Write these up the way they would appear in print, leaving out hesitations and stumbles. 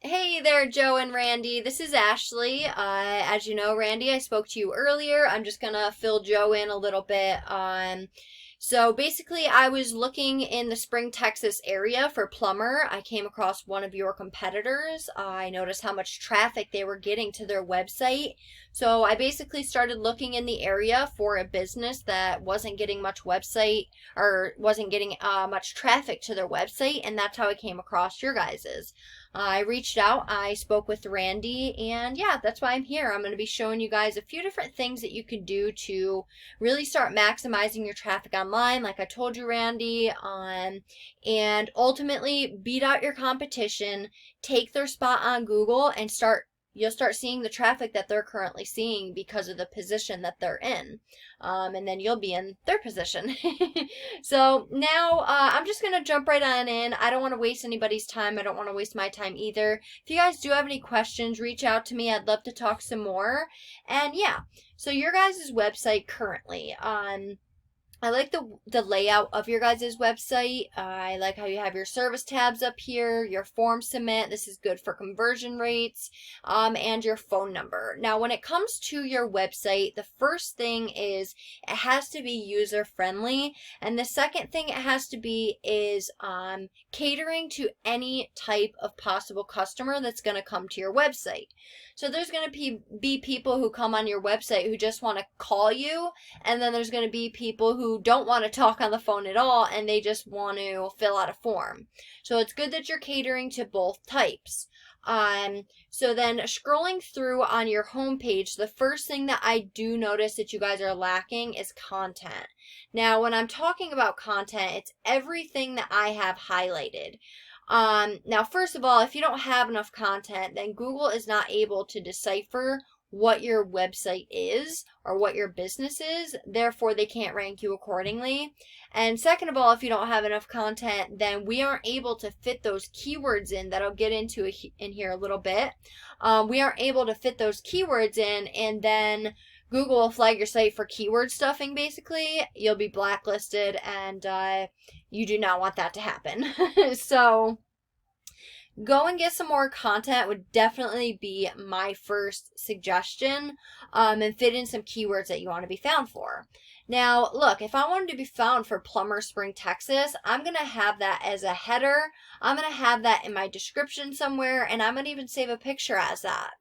Hey there, Joe and Randy. This is Ashley. As you know, Randy, I spoke to you earlier. I'm just gonna fill Joe in a little bit on. So basically, I was looking in the Spring, Texas area for plumber. I came across one of your competitors. I noticed how much traffic they were getting to their website. So I basically started looking in the area for a business that wasn't getting much website or wasn't getting much traffic to their website, and that's how I came across your guys's. I reached out, I spoke with Randy, and yeah, that's why I'm here. I'm going to be showing you guys a few different things that you can do to really start maximizing your traffic online, like I told you, Randy, and ultimately beat out your competition, take their spot on Google, and you'll start seeing the traffic that they're currently seeing because of the position that they're in. And then you'll be in their position. So now I'm just going to jump right on in. I don't want to waste anybody's time. I don't want to waste my time either. If you guys do have any questions, reach out to me. I'd love to talk some more. And yeah, so your guys' website currently. I like the layout of your guys' website. I like how you have your service tabs up here, your form submit. This is good for conversion rates, and your phone number. Now, when it comes to your website, the first thing is it has to be user friendly, and the second thing it has to be is catering to any type of possible customer that's going to come to your website. So there's going to be people who come on your website who just want to call you, and then there's going to be people who don't want to talk on the phone at all and they just want to fill out a form. So it's good that you're catering to both types. So then scrolling through on your homepage, the first thing that I do notice that you guys are lacking is content. Now, when I'm talking about content, it's everything that I have highlighted. Now, first of all, if you don't have enough content, then Google is not able to decipher what your website is or what your business is. Therefore, they can't rank you accordingly. And second of all, if you don't have enough content, then we aren't able to fit those keywords in that I'll get into in here a little bit. We aren't able to fit those keywords in, and then Google will flag your site for keyword stuffing, basically. You'll be blacklisted, and you do not want that to happen. So go and get some more content would definitely be my first suggestion, and fit in some keywords that you want to be found for. Now, look, if I wanted to be found for Plumber Spring, Texas, I'm going to have that as a header. I'm going to have that in my description somewhere, and I'm going to even save a picture as that.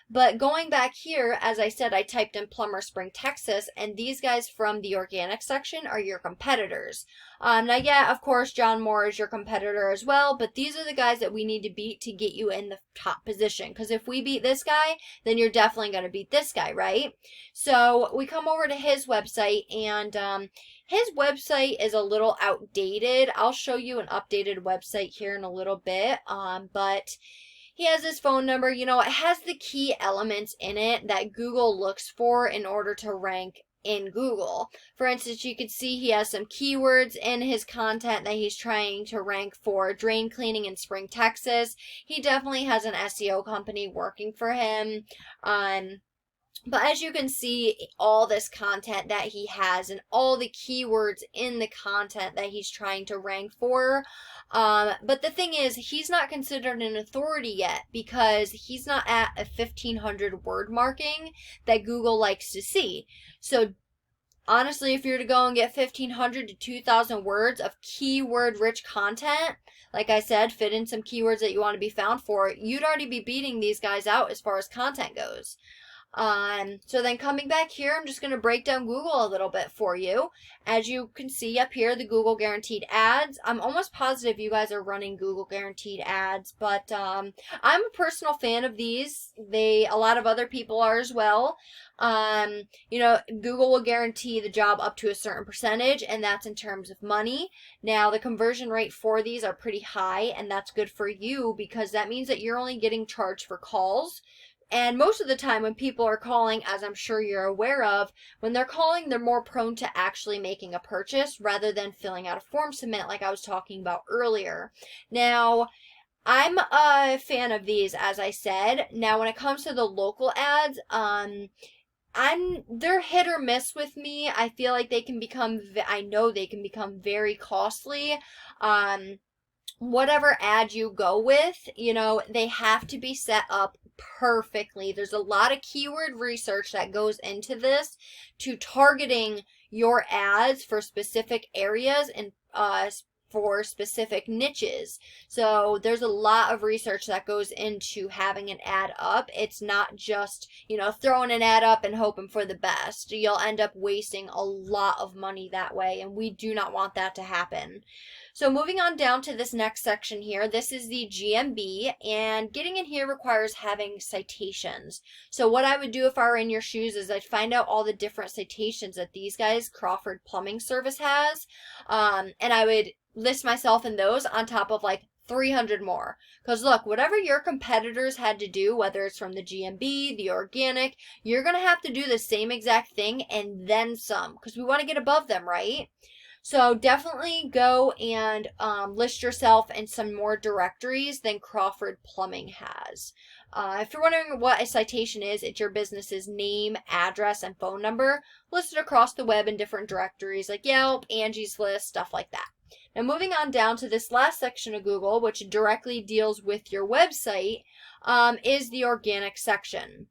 But going back here, as I said, I typed in Plumber Spring, Texas, and these guys from the organic section are your competitors. Now, yeah, of course, John Moore is your competitor as well, but these are the guys that we need to beat to get you in the top position. Because if we beat this guy, then you're definitely going to beat this guy, right? So we come over to his website, and his website is a little outdated. I'll show you an updated website here in a little bit, but he has his phone number. You know, it has the key elements in it that Google looks for in order to rank in Google. For instance, you could see he has some keywords in his content that he's trying to rank for: drain cleaning in Spring, Texas. He definitely has an SEO company working for him. But as you can see, all this content that he has and all the keywords in the content that he's trying to rank for. But the thing is, he's not considered an authority yet because he's not at a 1,500 word marking that Google likes to see. So honestly, if you're to go and get 1,500 to 2,000 words of keyword-rich content, like I said, fit in some keywords that you want to be found for, you'd already be beating these guys out as far as content goes. So then coming back here, I'm just going to break down Google a little bit for you. As you can see up here, the Google guaranteed ads. I'm almost positive you guys are running Google guaranteed ads, but I'm a personal fan of these. A lot of other people are as well. You know, Google will guarantee the job up to a certain percentage, and that's in terms of money. Now, the conversion rate for these are pretty high, and that's good for you because that means that you're only getting charged for calls. And most of the time when people are calling, as I'm sure you're aware of, when they're calling, they're more prone to actually making a purchase rather than filling out a form submit like I was talking about earlier. Now, I'm a fan of these, as I said. Now, when it comes to the local ads, they're hit or miss with me. I feel like I know they can become very costly. whatever ad you go with, they have to be set up perfectly. There's a lot of keyword research that goes into this to targeting your ads for specific areas and for specific niches. So there's a lot of research that goes into having an ad up. It's not just, throwing an ad up and hoping for the best. You'll end up wasting a lot of money that way, and we do not want that to happen. So moving on down to this next section here, this is the GMB, and getting in here requires having citations. So what I would do if I were in your shoes is I'd find out all the different citations that these guys, Crawford Plumbing Service, has, and I would list myself in those on top of like 300 more. Because look, whatever your competitors had to do, whether it's from the GMB, the organic, you're going to have to do the same exact thing and then some, because we want to get above them, right? So definitely go and list yourself in some more directories than Crawford Plumbing has. If you're wondering what a citation is, it's your business's name, address, and phone number listed across the web in different directories like Yelp, Angie's List, stuff like that. Now moving on down to this last section of Google, which directly deals with your website, is the organic section.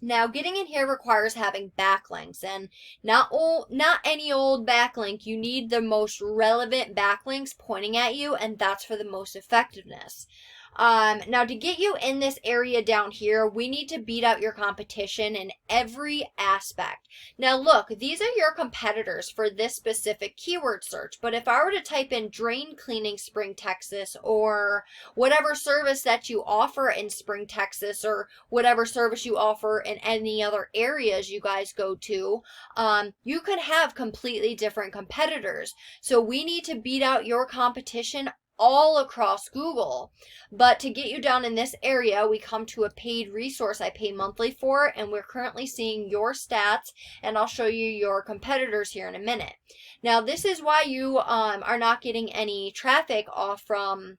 Now, getting in here requires having backlinks, and not any old backlink. You need the most relevant backlinks pointing at you, and that's for the most effectiveness. Now, to get you in this area down here, we need to beat out your competition in every aspect. Now, look, these are your competitors for this specific keyword search, but if I were to type in drain cleaning Spring, Texas, or whatever service that you offer in Spring, Texas, or whatever service you offer in any other areas you guys go to, you could have completely different competitors. So we need to beat out your competition all across Google. But to get you down in this area, we come to a paid resource I pay monthly for, and we're currently seeing your stats, and I'll show you your competitors here in a minute. Now, this is why you are not getting any traffic off from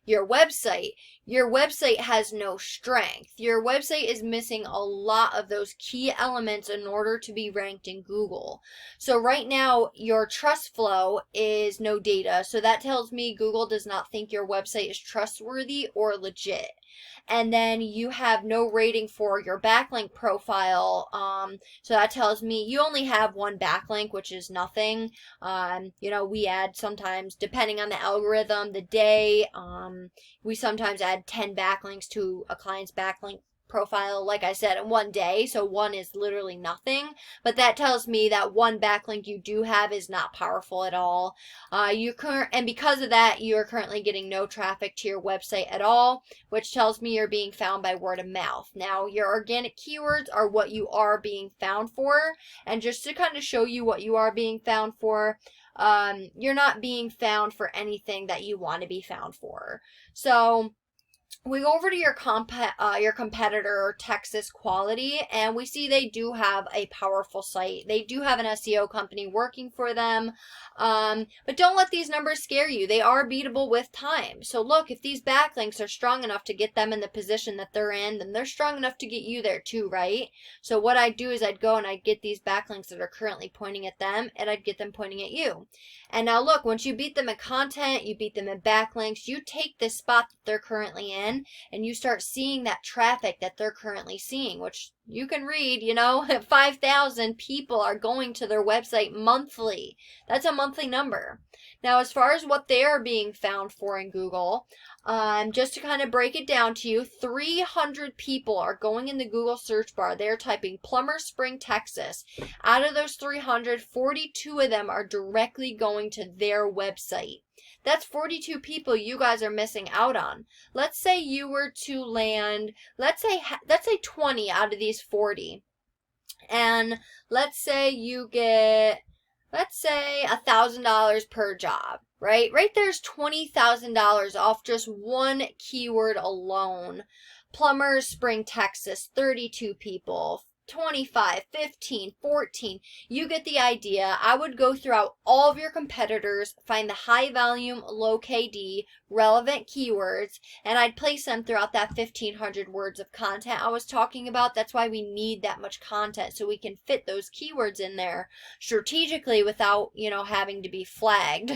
your website. Your website has no strength. Your website is missing a lot of those key elements in order to be ranked in Google. So right now, your trust flow is no data. So that tells me Google does not think your website is trustworthy or legit. And then you have no rating for your backlink profile. So that tells me you only have one backlink, which is nothing. We add sometimes, depending on the algorithm, the day, we sometimes add 10 backlinks to a client's backlink profile, like I said, in one day. So one is literally nothing, but that tells me that one backlink you do have is not powerful at all. And because of that, you're currently getting no traffic to your website at all, which tells me you're being found by word of mouth. Now, your organic keywords are what you are being found for, and just to kind of show you what you are being found for, you're not being found for anything that you want to be found for. So we go over to your competitor, Texas Quality, and we see they do have a powerful site. They do have an SEO company working for them, but don't let these numbers scare you. They are beatable with time. So look, if these backlinks are strong enough to get them in the position that they're in, then they're strong enough to get you there too, right? So what I'd do is I'd go and I'd get these backlinks that are currently pointing at them, and I'd get them pointing at you. And now look, once you beat them in content, you beat them in backlinks, you take this spot that they're currently in, and you start seeing that traffic that they're currently seeing, which you can read, 5,000 people are going to their website monthly. That's a monthly number. Now, as far as what they are being found for in Google, just to kind of break it down to you, 300 people are going in the Google search bar. They're typing Plumber Spring, Texas. Out of those 300, 42 of them are directly going to their website. That's 42 people you guys are missing out on. Let's say you were to land, let's say 20 out of these 40. And let's say you get, $1,000 per job, right? Right there's $20,000 off just one keyword alone. Plumber Spring, Texas, 32 people. 25, 15, 14. You get the idea. I would go throughout all of your competitors, find the high volume, low KD, relevant keywords, and I'd place them throughout that 1,500 words of content I was talking about. That's why we need that much content, so we can fit those keywords in there strategically without, having to be flagged.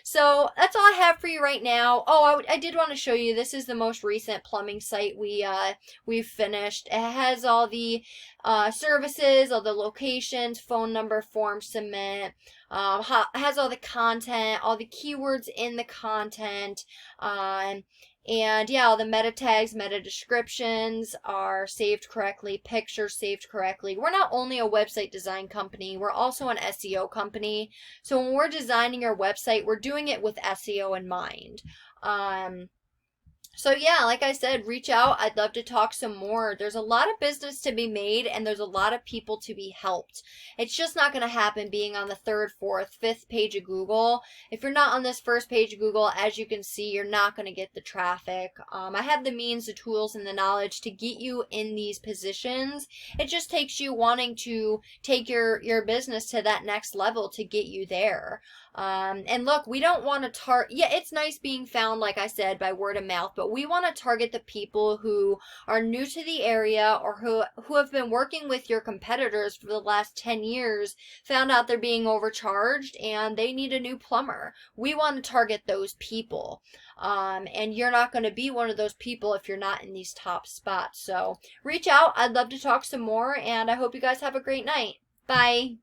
So that's all I have for you right now. Oh, I did want to show you, this is the most recent plumbing site we've finished. It has all the services, all the locations, phone number, form, submit. Has all the content, all the keywords in the content. And yeah, all the meta tags, meta descriptions are saved correctly, pictures saved correctly. We're not only a website design company, we're also an SEO company. So when we're designing our website, we're doing it with SEO in mind. So yeah, like I said, reach out. I'd love to talk some more. There's a lot of business to be made and there's a lot of people to be helped. It's just not going to happen being on the third, fourth, fifth page of Google. If you're not on this first page of Google, as you can see, you're not going to get the traffic. I have the means, the tools, and the knowledge to get you in these positions. It just takes you wanting to take your business to that next level to get you there. And look, we don't want to yeah, it's nice being found, like I said, by word of mouth, but we want to target the people who are new to the area or who have been working with your competitors for the last 10 years, found out they're being overcharged and they need a new plumber. We want to target those people. And you're not going to be one of those people if you're not in these top spots. So reach out. I'd love to talk some more, and I hope you guys have a great night. Bye.